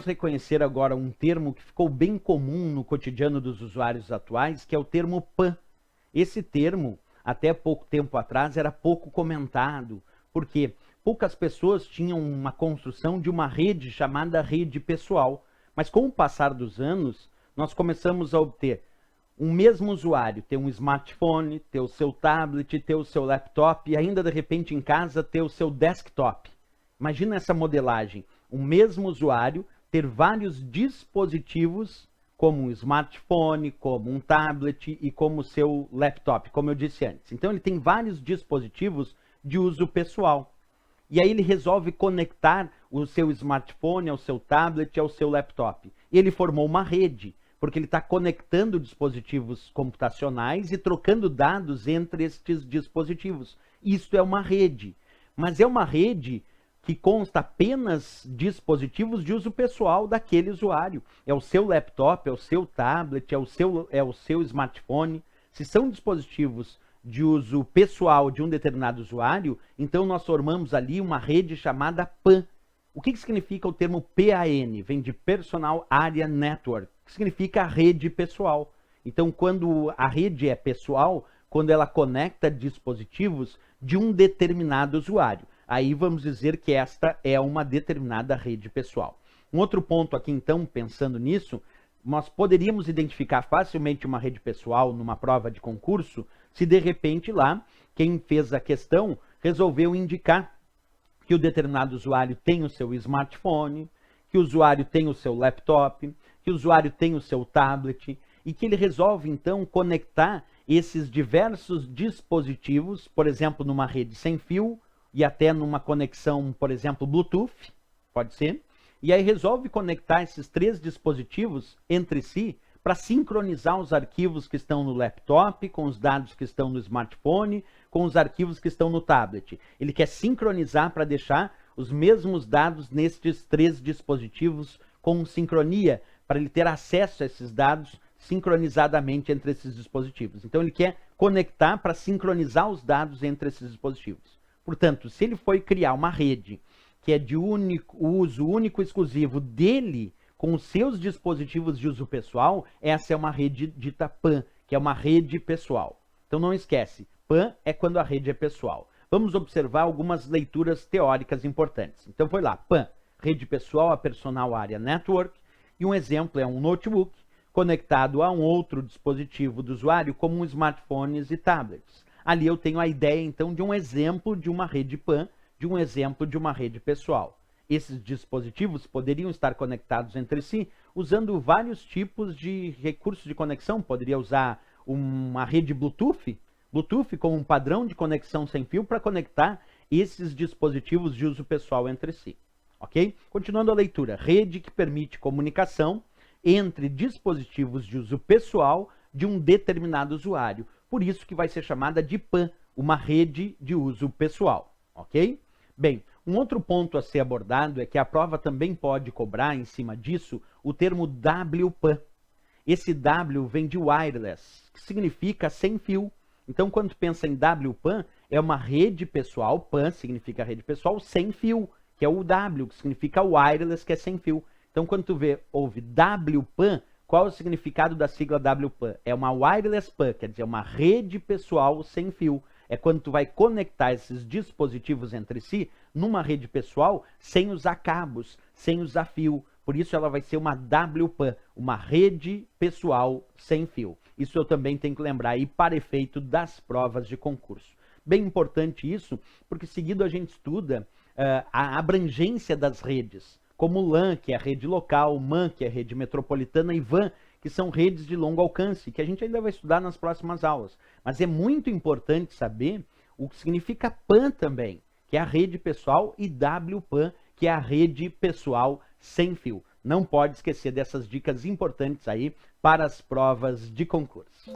vamos reconhecer agora um termo que ficou bem comum no cotidiano dos usuários atuais, que é o termo PAN. Esse termo, até pouco tempo atrás, era pouco comentado, porque poucas pessoas tinham uma construção de uma rede chamada rede pessoal. Mas com o passar dos anos, nós começamos a obter um mesmo usuário, ter um smartphone, ter o seu tablet, ter o seu laptop e ainda de repente em casa ter o seu desktop. Imagina essa modelagem, um mesmo usuário ter vários dispositivos como um smartphone, como um tablet e como o seu laptop, como eu disse antes. Então ele tem vários dispositivos de uso pessoal. E aí ele resolve conectar o seu smartphone ao seu tablet, ao seu laptop. E ele formou uma rede, porque ele está conectando dispositivos computacionais e trocando dados entre estes dispositivos. Isto é uma rede, mas é uma rede que consta apenas dispositivos de uso pessoal daquele usuário. É o seu laptop, é o seu tablet, é o seu smartphone. Se são dispositivos de uso pessoal de um determinado usuário, então nós formamos ali uma rede chamada PAN. O que significa o termo PAN? Vem de Personal Area Network, que significa rede pessoal. Então, quando a rede é pessoal, quando ela conecta dispositivos de um determinado usuário, aí vamos dizer que esta é uma determinada rede pessoal. Um outro ponto aqui, então, pensando nisso, nós poderíamos identificar facilmente uma rede pessoal numa prova de concurso, se de repente lá, quem fez a questão resolveu indicar que o determinado usuário tem o seu smartphone, que o usuário tem o seu laptop, que o usuário tem o seu tablet, e que ele resolve então conectar esses diversos dispositivos, por exemplo, numa rede sem fio, e até numa conexão, por exemplo, Bluetooth, pode ser, e aí resolve conectar esses três dispositivos entre si para sincronizar os arquivos que estão no laptop, com os dados que estão no smartphone, com os arquivos que estão no tablet. Ele quer sincronizar para deixar os mesmos dados nestes três dispositivos com sincronia, para ele ter acesso a esses dados sincronizadamente entre esses dispositivos. Então ele quer conectar para sincronizar os dados entre esses dispositivos. Portanto, se ele foi criar uma rede que é de uso único e exclusivo dele, com os seus dispositivos de uso pessoal, essa é uma rede dita PAN, que é uma rede pessoal. Então não esquece, PAN é quando a rede é pessoal. Vamos observar algumas leituras teóricas importantes. Então foi lá, PAN, rede pessoal, a Personal Area Network, e um exemplo é um notebook conectado a um outro dispositivo do usuário, como smartphones e tablets. Ali eu tenho a ideia, então, de um exemplo de uma rede PAN, de um exemplo de uma rede pessoal. Esses dispositivos poderiam estar conectados entre si usando vários tipos de recursos de conexão. Poderia usar uma rede Bluetooth como um padrão de conexão sem fio para conectar esses dispositivos de uso pessoal entre si. Ok? Continuando a leitura. Rede que permite comunicação entre dispositivos de uso pessoal de um determinado usuário. Por isso que vai ser chamada de PAN, uma rede de uso pessoal. Ok? Bem, um outro ponto a ser abordado é que a prova também pode cobrar, em cima disso, o termo WPAN. Esse W vem de wireless, que significa sem fio. Então, quando tu pensa em WPAN, é uma rede pessoal, PAN significa rede pessoal, sem fio, que é o W, que significa wireless, que é sem fio. Então, quando tu ouve WPAN, qual é o significado da sigla WPAN? É uma wireless PAN, quer dizer, uma rede pessoal sem fio. É quando tu vai conectar esses dispositivos entre si numa rede pessoal sem usar cabos, sem usar fio. Por isso ela vai ser uma WPAN, uma rede pessoal sem fio. Isso eu também tenho que lembrar aí para efeito das provas de concurso. Bem importante isso, porque seguido a gente estuda a abrangência das redes, como LAN, que é a rede local, MAN, que é a rede metropolitana, e WAN, que são redes de longo alcance, que a gente ainda vai estudar nas próximas aulas. Mas é muito importante saber o que significa PAN também, que é a rede pessoal, e WPAN, que é a rede pessoal sem fio. Não pode esquecer dessas dicas importantes aí para as provas de concurso.